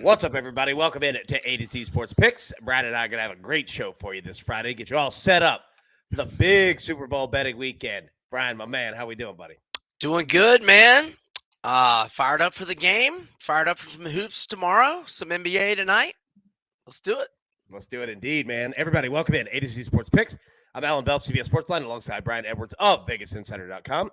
What's up, everybody? Welcome in to A to Z Sports Picks. Brad and I are going to have a great show for you this Friday. Get you all set up for the big Super Bowl betting weekend. Brian, my man, how we doing, buddy? Doing good, man. Fired up for the game. Fired up for some hoops tomorrow. Some NBA tonight. Let's do it. Let's do it indeed, man. Everybody, welcome in A to Z Sports Picks. I'm Alan Bell, CBS Sportsline, alongside Brian Edwards of VegasInsider.com.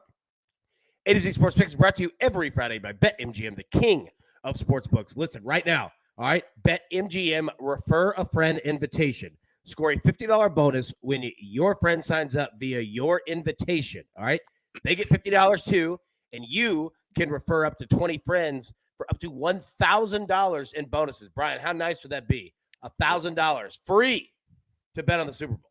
A to Z Sports Picks is brought to you every Friday by BetMGM, the king of sportsbooks. Listen, right now, all right, BetMGM Refer a Friend invitation. Score a $50 bonus when your friend signs up via your invitation, all right? They get $50 too, and you can refer up to 20 friends for up to $1,000 in bonuses. Brian, how nice would that be? $1,000 free to bet on the Super Bowl.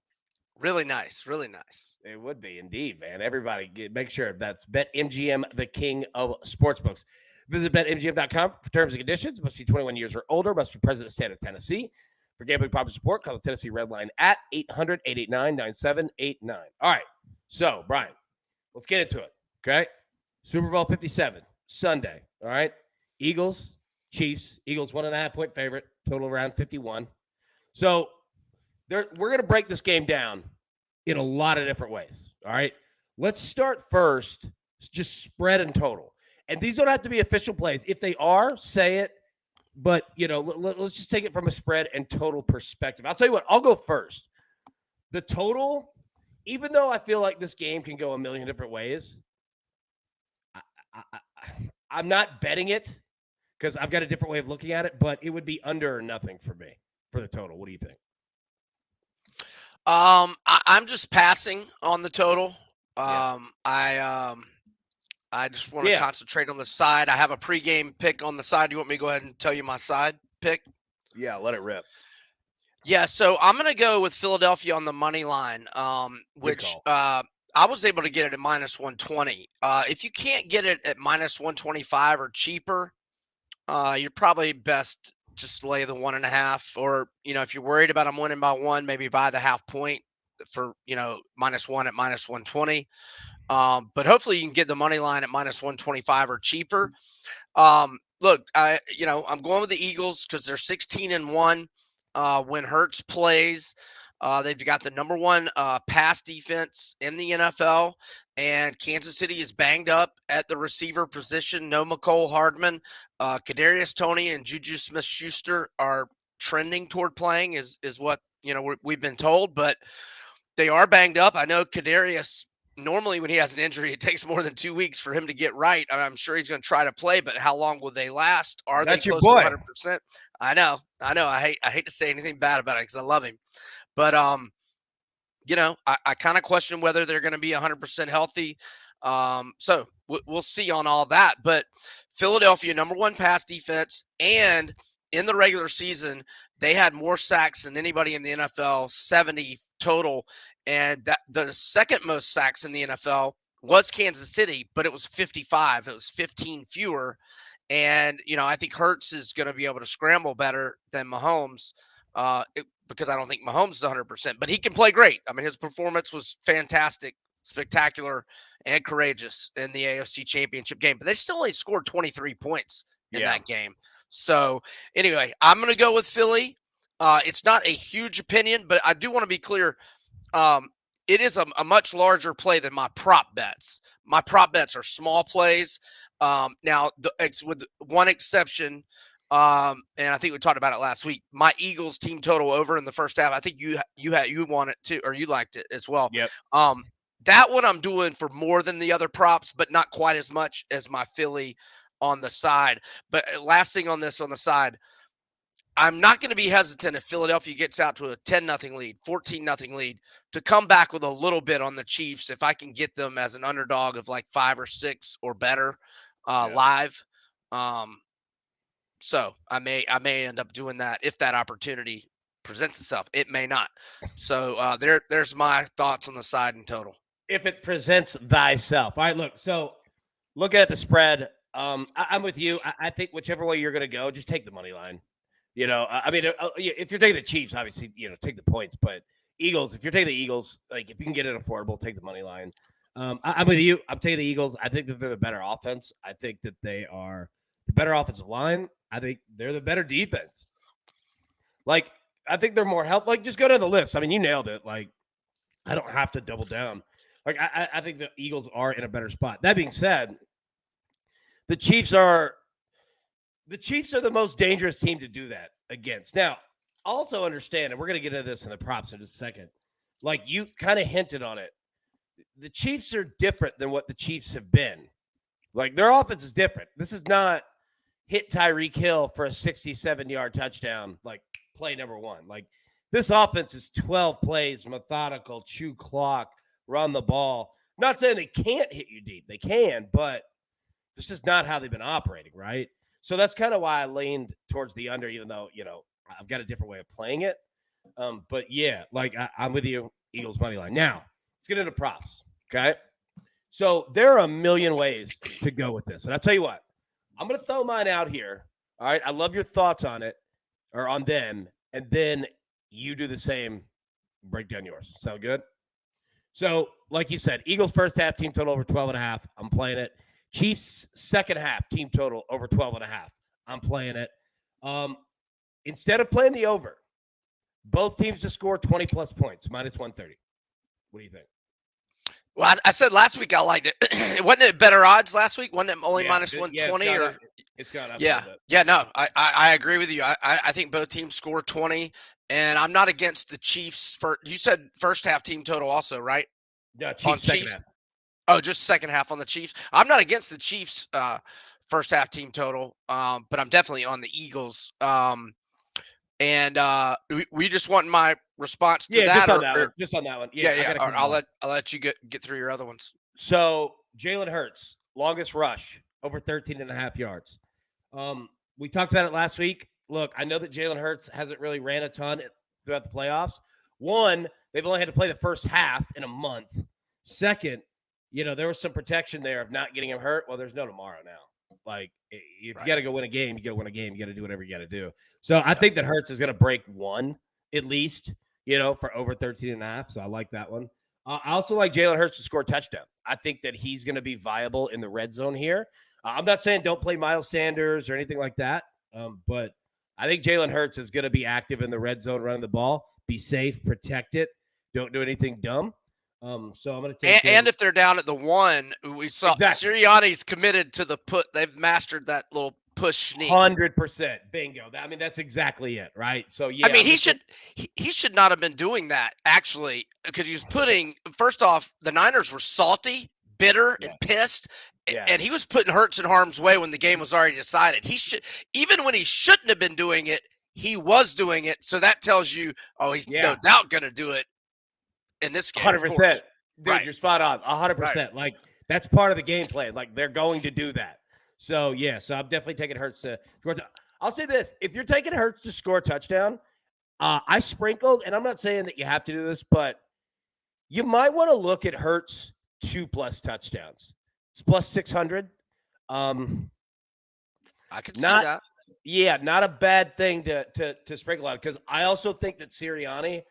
Really nice. Really nice. It would be indeed, man. Everybody, make sure that's BetMGM, the king of sportsbooks. Visit BetMGM.com for terms and conditions. Must be 21 years or older. Must be present in the state of Tennessee. For gambling problem support, call the Tennessee Red Line at 800-889-9789. All right. So, Brian, let's get into it, okay? Super Bowl 57, Sunday, all right? Eagles, Chiefs. Eagles 1.5-point favorite, total around 51. So, we're going to break this game down in a lot of different ways, all right? Let's start first, just spread and total. And these don't have to be official plays. If they are, say it. But, let's just take it from a spread and total perspective. I'll tell you what, I'll go first. The total, even though I feel like this game can go a million different ways, I'm not betting it because I've got a different way of looking at it, but it would be under or nothing for me for the total. What do you think? I'm just passing on the total. Yeah. I just want to concentrate on the side. I have a pregame pick on the side. You want me to go ahead and tell you my side pick? Yeah, let it rip. Yeah, so I'm going to go with Philadelphia on the money line, which I was able to get it at minus 120. If you can't get it at minus 125 or cheaper, you're probably best just lay the 1.5. Or, if you're worried about them winning by one, maybe buy the half point for, minus one at minus 120. But hopefully you can get the money line at minus 125 or cheaper. Look, I'm going with the Eagles because they're 16-1 when Hurts plays. They've got the number one pass defense in the NFL, and Kansas City is banged up at the receiver position. No McCole Hardman, Kadarius Toney, and Juju Smith-Schuster are trending toward playing, is what we've been told, but they are banged up. I know Kadarius. Normally, when he has an injury, it takes more than 2 weeks for him to get right. I'm sure he's going to try to play, but how long will they last? Are they close to 100%? I know. I hate to say anything bad about it because I love him, but I kind of question whether they're going to be 100% healthy. So we'll see on all that. But Philadelphia, number one pass defense, and in the regular season, they had more sacks than anybody in the NFL, 70 total. And the second most sacks in the NFL was Kansas City, but it was 55. It was 15 fewer. And, I think Hurts is going to be able to scramble better than Mahomes because I don't think Mahomes is 100%. But he can play great. I mean, his performance was fantastic, spectacular, and courageous in the AFC Championship game. But they still only scored 23 points in that game. So, anyway, I'm going to go with Philly. It's not a huge opinion, but I do want to be clear. It is a much larger play than my prop bets. My prop bets are small plays. Now, with one exception, and I think we talked about it last week. My Eagles team total over in the first half. I think you want it too, or you liked it as well. Yep. That one I'm doing for more than the other props, but not quite as much as my Philly on the side. But last thing on this on the side. I'm not going to be hesitant if Philadelphia gets out to a 10-0 lead, 14-0 lead, to come back with a little bit on the Chiefs if I can get them as an underdog of like 5 or 6 or better live. So I may end up doing that if that opportunity presents itself. It may not. So there's my thoughts on the side in total. If it presents thyself. All right, look. So looking at the spread, I'm with you. I think whichever way you're going to go, just take the money line. If you're taking the Chiefs, obviously, take the points. But Eagles, if you're taking the Eagles, like if you can get it affordable, take the money line. I'm with you. I'm taking the Eagles. I think that they're the better offense. I think that they are the better offensive line. I think they're the better defense. Like, I think they're more healthy. Like, just go down the list. I mean, you nailed it. Like, I don't have to double down. Like, I think the Eagles are in a better spot. That being said, the Chiefs are the most dangerous team to do that against. Now, also understand, and we're going to get into this in the props in just a second. Like, you kind of hinted on it. The Chiefs are different than what the Chiefs have been. Like, their offense is different. This is not hit Tyreek Hill for a 67-yard touchdown, like play number one. Like, this offense is 12 plays, methodical, chew clock, run the ball. I'm not saying they can't hit you deep. They can, but this is not how they've been operating, right? So that's kind of why I leaned towards the under, even though, I've got a different way of playing it. But yeah, like I'm with you, Eagles money line. Now, let's get into props, okay? So there are a million ways to go with this. And I'll tell you what, I'm going to throw mine out here. All right. I love your thoughts on it or on them. And then you do the same, break down yours. Sound good? So, like you said, Eagles first half team total over 12.5. I'm playing it. Chiefs second half team total over 12.5. I'm playing it. Instead of playing the over, both teams to score 20 plus points, minus 130. What do you think? Well, I said last week I liked it. Wasn't it better odds last week? Wasn't it only minus 120? It's gone up. Yeah. Yeah, no, I agree with you. I think both teams score 20, and I'm not against the Chiefs. You said first half team total also, right? No, Chiefs second half. Oh, just second half on the Chiefs. I'm not against the Chiefs first half team total, but I'm definitely on the Eagles. And we just want my response to that. Just on that one. Yeah. I'll let you get through your other ones. So Jalen Hurts, longest rush, over 13.5 yards. We talked about it last week. Look, I know that Jalen Hurts hasn't really ran a ton throughout the playoffs. One, they've only had to play the first half in a month. Second, there was some protection there of not getting him hurt. Well, there's no tomorrow now. Like, if you got to go win a game, you got to win a game. You got to do whatever you got to do. So I think that Hurts is going to break one at least, for over 13.5. So I like that one. I also like Jalen Hurts to score a touchdown. I think that he's going to be viable in the red zone here. I'm not saying don't play Miles Sanders or anything like that, but I think Jalen Hurts is going to be active in the red zone running the ball. Be safe, protect it. Don't do anything dumb. So I'm going to take and if they're down at the one, we saw Sirianni's committed to the put. They've mastered that little push sneak. 100%. Bingo. I mean, that's exactly it, right? So yeah. I mean, he should not have been doing that actually, because he was putting. First off, the Niners were salty, bitter, and pissed. Yeah. And he was putting Hurts in harm's way when the game was already decided. Even when he shouldn't have been doing it, he was doing it. So that tells you, he's no doubt going to do it in this game. 100%. Dude, you're spot on. 100%. Right. Like, that's part of the game plan. Like, they're going to do that. So, yeah. So, I'm definitely taking Hurts to score. I'll say this. If you're taking Hurts to score a touchdown, I sprinkled, and I'm not saying that you have to do this, but you might want to look at Hurts 2+ touchdowns. It's plus 600. I could see that. Yeah, not a bad thing to sprinkle out, because I also think that Sirianni's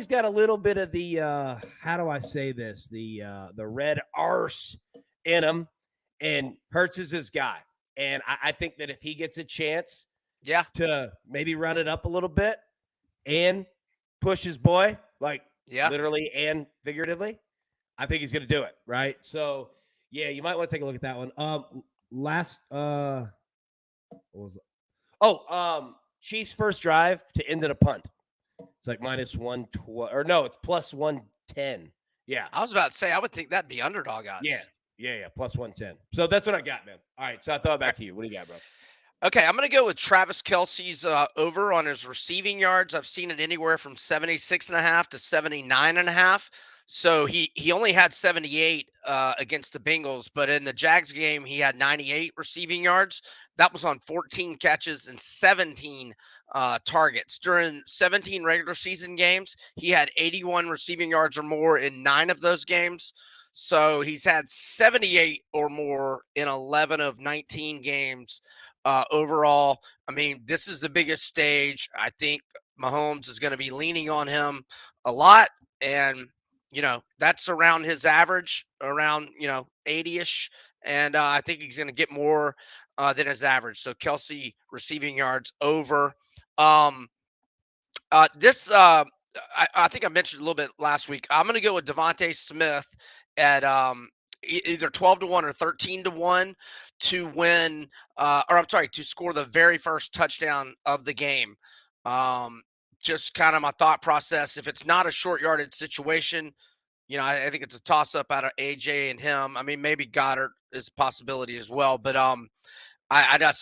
got a little bit of the how do I say this? The red arse in him, and Hurts is his guy. And I think that if he gets a chance to maybe run it up a little bit and push his boy, like literally and figuratively, I think he's going to do it, right? So, yeah, you might want to take a look at that one. What was it? Chiefs first drive to end in a punt. It's like minus 112, or no, it's plus 110. Yeah. I was about to say, I would think that'd be underdog odds. Yeah, plus 110. So that's what I got, man. All right, so I throw it back to you. What do you got, bro? Okay, I'm going to go with Travis Kelce's over on his receiving yards. I've seen it anywhere from 76.5 to 79.5. So he only had 78 against the Bengals, but in the Jags game, he had 98 receiving yards. That was on 14 catches and 17 targets. During 17 regular season games, he had 81 receiving yards or more in 9 of those games. So he's had 78 or more in 11 of 19 games overall. I mean, this is the biggest stage. I think Mahomes is going to be leaning on him a lot. And that's around his average, around, 80-ish. And I think he's going to get more than his average. So Kelsey receiving yards over. This I think I mentioned a little bit last week. I'm going to go with Devontae Smith at either 12-1 or 13-1 to win, or I'm sorry, to score the very first touchdown of the game. Just kind of my thought process. If it's not a short yardage situation, I think it's a toss up out of AJ and him. I mean, maybe Goddard is a possibility as well, but out of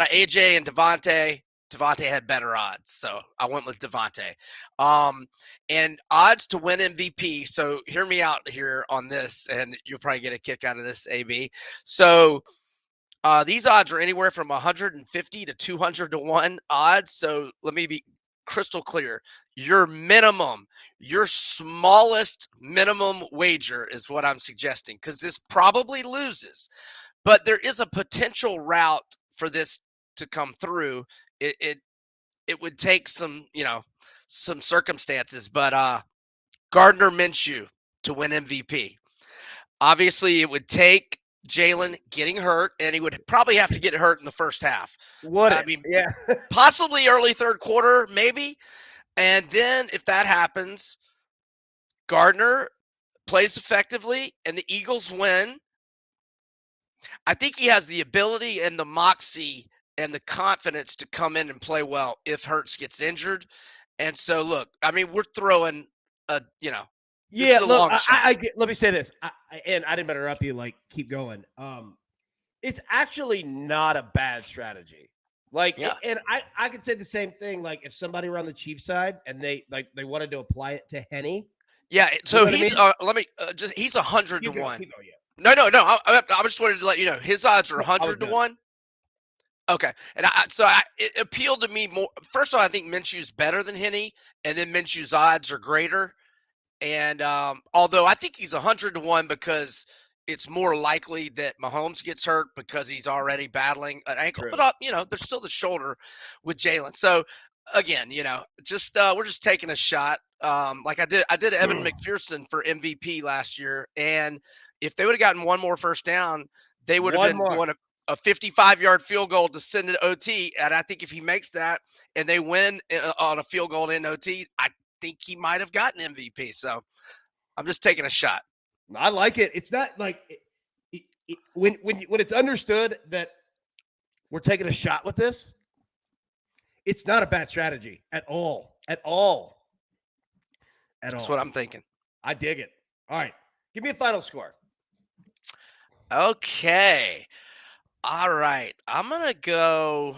AJ and Devontae had better odds, so I went with Devontae. And odds to win MVP. So hear me out here on this, and you'll probably get a kick out of this, AB. So these odds are anywhere from 150 to 200-1 odds. So let me be crystal clear. Your smallest minimum wager is what I'm suggesting, because this probably loses. But there is a potential route for this to come through. It would take some circumstances, but Gardner Minshew to win MVP. Obviously, it would take Jalen getting hurt, and he would probably have to get hurt in the first half. Yeah. Possibly early third quarter, maybe. And then if that happens, Gardner plays effectively, and the Eagles win. I think he has the ability and the moxie and the confidence to come in and play well if Hurts gets injured. And so, look, I mean, we're throwing Yeah, look, let me say this, and I didn't interrupt you. Like, keep going. It's actually not a bad strategy. Like, yeah. And I could say the same thing. Like, if somebody were on the Chiefs side and they wanted to apply it to Henny. Yeah. So he's he's 100-1. Keep going, yeah. No. I just wanted to let you know his odds are 100-1. Okay, and it appealed to me more. First of all, I think Minshew's better than Henny, and then Minshew's odds are greater. And although I think he's 100-1 because it's more likely that Mahomes gets hurt because he's already battling an ankle. True. But there's still the shoulder with Jalen. So again, just we're just taking a shot. Like I did Evan McPherson for MVP last year, and if they would have gotten one more first down, they would have been doing a 55-yard field goal to send it OT. And I think if he makes that and they win on a field goal in OT, I think he might have gotten MVP. So I'm just taking a shot. I like it. It's not like when it's understood that we're taking a shot with this, it's not a bad strategy at all. That's what I'm thinking. I dig it. All right. Give me a final score. Okay. All right. I'm going to go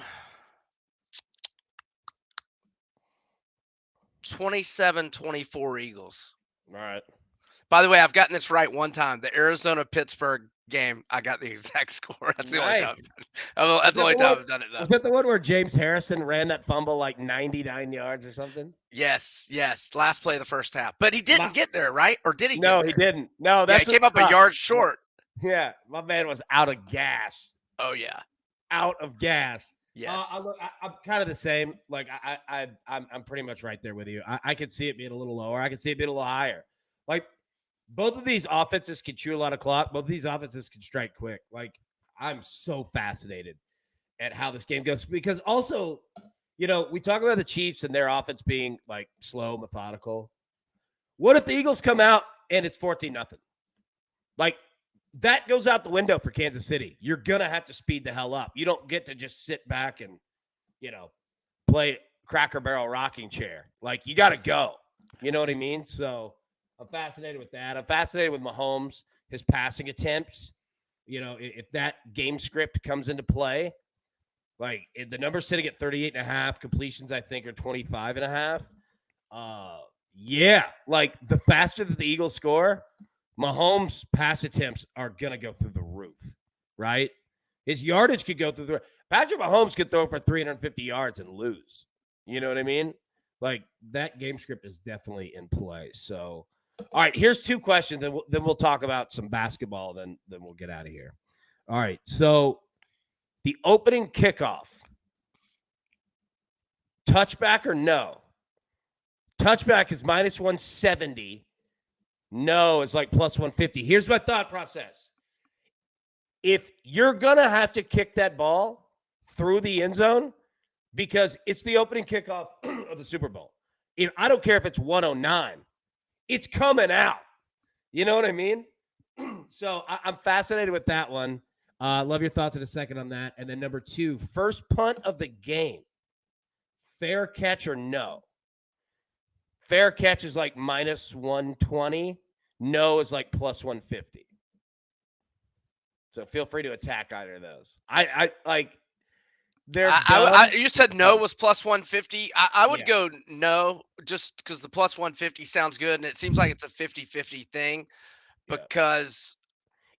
27-24 Eagles. All right. By the way, I've gotten this right one time. The Arizona-Pittsburgh game, I got the exact score. That's the only time I've done it, though. Was that the one where James Harrison ran that fumble like 99 yards or something? Yes. Last play of the first half. But he didn't get there, right? Or did he No, he didn't. No, he came up a yard short. Yeah, my man was out of gas. Oh, yeah. Out of gas. Yes. I'm kind of the same. Like, I'm pretty much right there with you. I could see it being a little lower. I could see it being a little higher. Like, both of these offenses can chew a lot of clock. Both of these offenses can strike quick. Like, I'm so fascinated at how this game goes. Because also, we talk about the Chiefs and their offense being, like, slow, methodical. What if the Eagles come out and it's 14-0? Like, that goes out the window for Kansas City. You're going to have to speed the hell up. You don't get to just sit back and, play Cracker Barrel rocking chair. Like, you got to go. You know what I mean? So I'm fascinated with that. I'm fascinated with Mahomes, his passing attempts. If that game script comes into play, like the number's sitting at 38.5 completions, I think, are 25.5. Yeah, like the faster that the Eagles score, Mahomes' pass attempts are going to go through the roof, right? His yardage could go through the roof. Patrick Mahomes could throw for 350 yards and lose. You know what I mean? Like, that game script is definitely in play. So, all right, here's two questions. Then we'll talk about some basketball. Then we'll get out of here. All right, so the opening kickoff, touchback or no? Touchback is minus 170. No, it's like plus 150. Here's my thought process. if you're going to have to kick that ball through the end zone because it's the opening kickoff of the Super Bowl, I don't care if it's 109, it's coming out. You know what I mean? So I'm fascinated with that one. Love your thoughts in a second on that. And then number 2, first punt of the game. Fair catch or no? Fair catch is like minus 120. No is like plus 150. So feel free to attack either of those. I like they're you said no was plus 150. I would go no just because the plus 150 sounds good. And it seems like it's a 50-50 thing because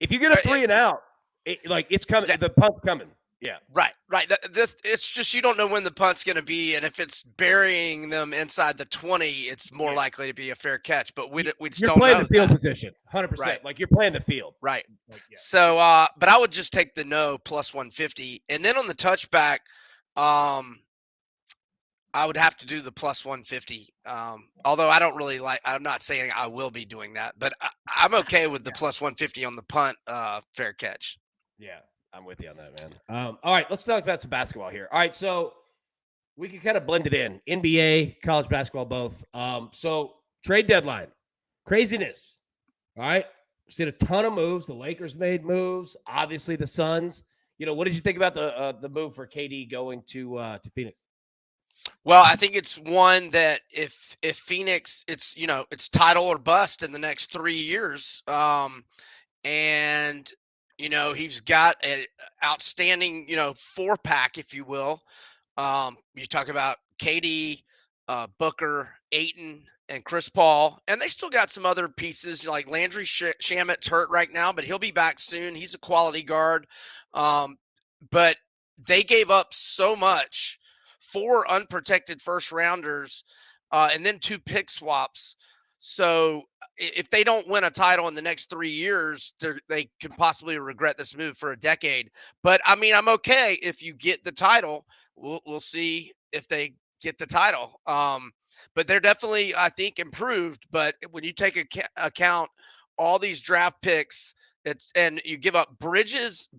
if you get a 3 and out, it's coming. The punt's coming. Yeah. Right. It's just you don't know when the punt's going to be, and if it's burying them inside the 20, it's more likely to be a fair catch. But we just you're don't playing know the field that. position, 100%. Right. Like you're playing the field. Right. So, but I would just take the no plus 150, and then on the touchback, I would have to do the plus 150. Although I don't really like. I'm not saying I will be doing that, but I'm okay with the plus 150 on the punt fair catch. Yeah. I'm with you on that, man. All right, let's talk about some basketball here. All right, so we can kind of blend it in. NBA, college basketball, both. So trade deadline. Craziness. All right. We've seen a ton of moves. The Lakers made moves. Obviously, the Suns. What did you think about the move for KD going to Phoenix? Well, I think it's one that if Phoenix, it's it's title or bust in the next 3 years. And he's got an outstanding, 4-pack, if you will. You talk about KD, Booker, Ayton, and Chris Paul, and they still got some other pieces like Landry Shamet's hurt right now, but he'll be back soon. He's a quality guard. But they gave up so much, 4 unprotected first rounders, and then 2 pick swaps. So if they don't win a title in the next 3 years, they could possibly regret this move for a decade. But I mean, I'm okay if you get the title. We'll see if they get the title. But they're definitely, I think, improved. But when you take account all these draft picks, and you give up Bridges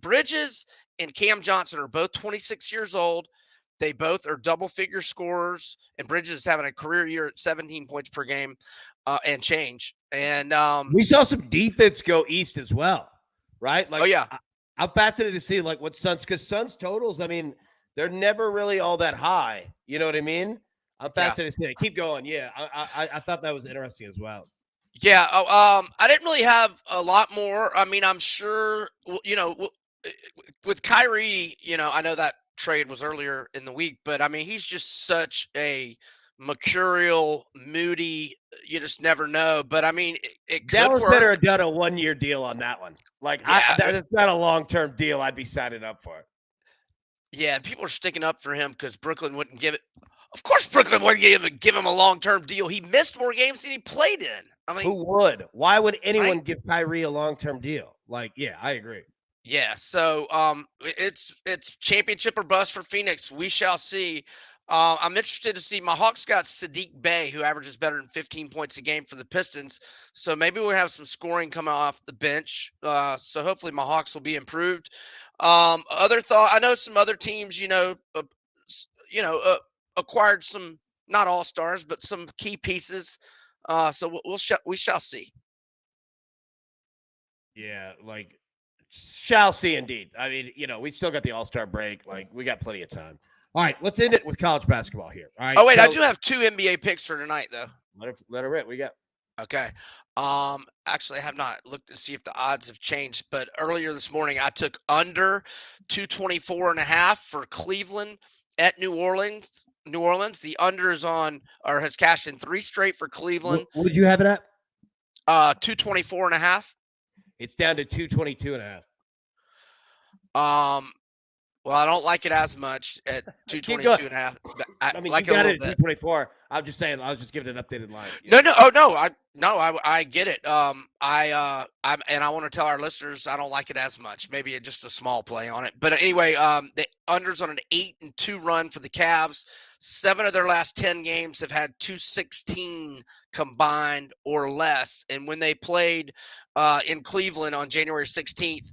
and Cam Johnson are both 26 years old. They both are double-figure scorers, and Bridges is having a career year at 17 points per game. And change. And we saw some defense go east as well, right? Like, I'm fascinated to see like what Suns, because Suns totals, I mean, they're never really all that high. You know what I mean? I'm fascinated to see it. Keep going. Yeah, I thought that was interesting as well. Yeah. I didn't really have a lot more. I mean, I'm sure with Kyrie, I know that trade was earlier in the week, but I mean, he's just such a mercurial, moody. You just never know. But I mean, it could Dallas work. better have done a 1-year deal on that one. Like, that is not a long-term deal. I'd be signing up for it. Yeah, people are sticking up for him because Brooklyn wouldn't give it. Of course, Brooklyn wouldn't give him a long-term deal. He missed more games than he played in. I mean, who would? Why would anyone give Kyrie a long-term deal? Like, yeah, I agree. Yeah, so it's championship or bust for Phoenix. We shall see. I'm interested to see. My Hawks got Sadiq Bey, who averages better than 15 points a game for the Pistons. So maybe we'll have some scoring coming off the bench. So hopefully my Hawks will be improved. Other thought, I know some other teams, acquired some, not all stars, but some key pieces. So we shall see. Yeah, like shall see indeed. I mean, we still got the All-Star break. Like, we got plenty of time. All right, let's end it with college basketball here. All right. Oh, wait, I do have 2 NBA picks for tonight, though. Let her rip. We got. Okay. Actually, I have not looked to see if the odds have changed, but earlier this morning I took under 224.5 for Cleveland at New Orleans. The under is on, or has cashed in 3 straight for Cleveland. What did you have it at? 224.5. It's down to 222.5. Well, I don't like it as much at 222.5. I mean, like you got it at 224. I'm just saying. I was just giving an updated line. No. Oh no. I get it. I want to tell our listeners I don't like it as much. Maybe just a small play on it. But anyway, the unders on an 8-2 run for the Cavs. 7 of their last 10 games have had 216 combined or less. And when they played in Cleveland on January 16th,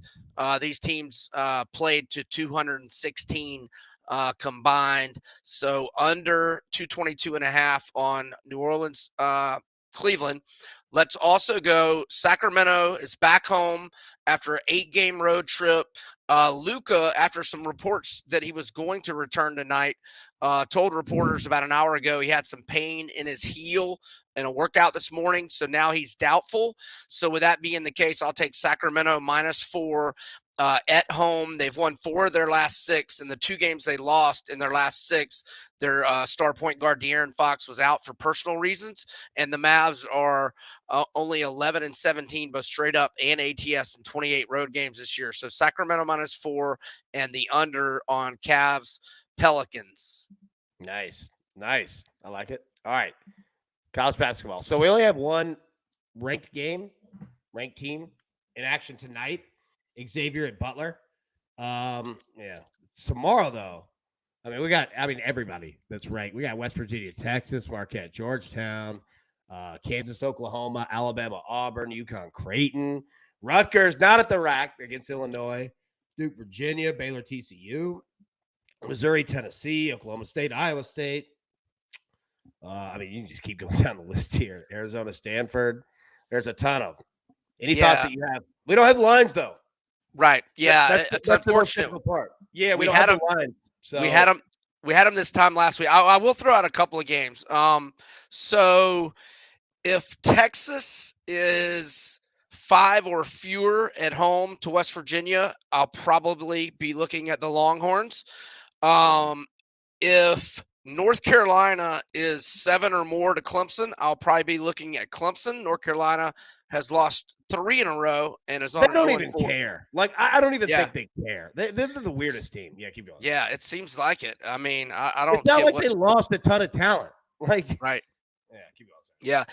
These teams played to 216 combined. So under 222.5 on New Orleans, Cleveland. Let's also go. Sacramento is back home after an 8-game road trip. Luka, after some reports that he was going to return tonight, told reporters about an hour ago he had some pain in his heel in a workout this morning. So now he's doubtful. So with that being the case, I'll take Sacramento -4 at home. They've won 4 of their last 6. In the 2 games they lost in their last 6, their star point guard De'Aaron Fox was out for personal reasons, and the Mavs are only 11-17, both straight up and ATS in 28 road games this year. So Sacramento -4 and the under on Cavs Pelicans. Nice. I like it. All right, college basketball. So we only have one ranked team in action tonight. Xavier at Butler. Yeah. Tomorrow, though, we got everybody that's ranked. We got West Virginia, Texas, Marquette, Georgetown, Kansas, Oklahoma, Alabama, Auburn, UConn, Creighton, Rutgers, not at the rack against Illinois, Duke, Virginia, Baylor, TCU, Missouri, Tennessee, Oklahoma State, Iowa State. You can just keep going down the list here. Arizona, Stanford. There's a ton of. Any thoughts that you have? We don't have lines, though. Right. Yeah. It's unfortunate. Part. Yeah, we don't have the lines. So we had them this time last week. I will throw out a couple of games. So if Texas is 5 or fewer at home to West Virginia, I'll probably be looking at the Longhorns. If North Carolina is 7 or more to Clemson, I'll probably be looking at Clemson. North Carolina has lost 3 in a row and is on. They don't even care. I don't even think they care. They're the weirdest team. Yeah, keep going. Yeah, it seems like it. I don't. It's not like they lost a ton of talent. Right. Yeah, keep going. Yeah,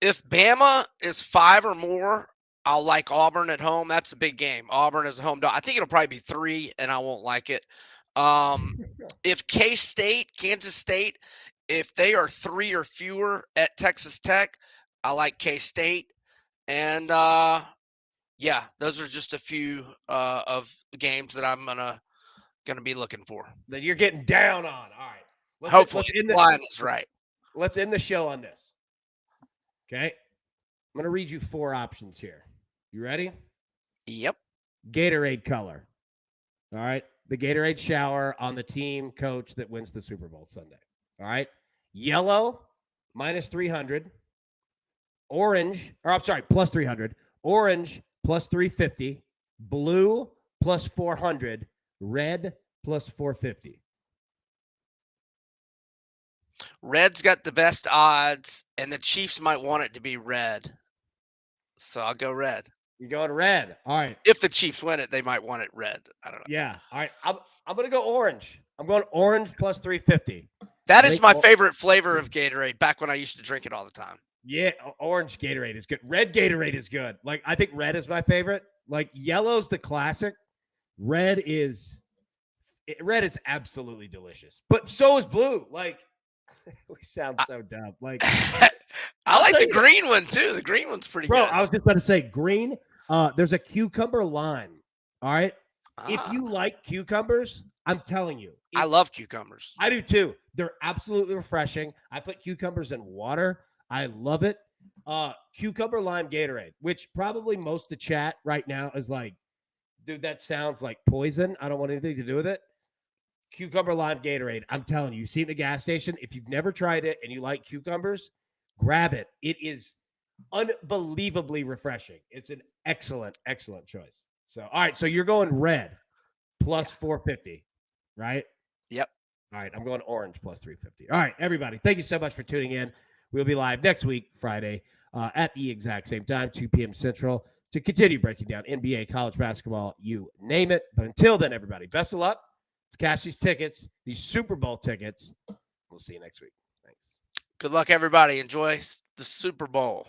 if Bama is 5 or more, I'll like Auburn at home. That's a big game. Auburn is a home dog. I think it'll probably be 3, and I won't like it. If K-State, Kansas State, if they are 3 or fewer at Texas Tech, I like K-State. And those are just a few of the games that I'm gonna be looking for. That you're getting down on. All right. Hopefully the line is right. Let's end the show on this. Okay. I'm gonna read you 4 options here. You ready? Yep. Gatorade color. All right. The Gatorade shower on the team coach that wins the Super Bowl Sunday. All right. Yellow, -300. Orange, plus 300. Orange, plus 350. Blue, plus 400. Red, plus 450. Red's got the best odds, and the Chiefs might want it to be red. So I'll go red. You're going red. All right. If the Chiefs win it, they might want it red. I don't know. Yeah. All right. I'm going to go orange. I'm going orange plus 350. That is my favorite flavor of Gatorade back when I used to drink it all the time. Yeah. Orange Gatorade is good. Red Gatorade is good. I think red is my favorite. Yellow's the classic. Red is absolutely delicious. But so is blue. We sound so dumb. I like the green one too. The green one's pretty good. I was just about to say green. There's a cucumber lime. All right. If you like cucumbers, I'm telling you. I love cucumbers. I do too. They're absolutely refreshing. I put cucumbers in water. I love it. Cucumber lime Gatorade, which probably most of the chat right now is like, dude, that sounds like poison. I don't want anything to do with it. Cucumber lime Gatorade. I'm telling you, see it in the gas station. If you've never tried it and you like cucumbers, grab it. It is unbelievably refreshing. It's an excellent, excellent choice. So, all right. So you're going red plus 450, right? Yep. All right. I'm going orange plus 350. All right, everybody. Thank you so much for tuning in. We'll be live next week, Friday, at the exact same time, 2 p.m. Central, to continue breaking down NBA, college basketball, you name it. But until then, everybody, best of luck. Let's cash these tickets, these Super Bowl tickets. We'll see you next week. Thanks. Good luck, everybody. Enjoy the Super Bowl.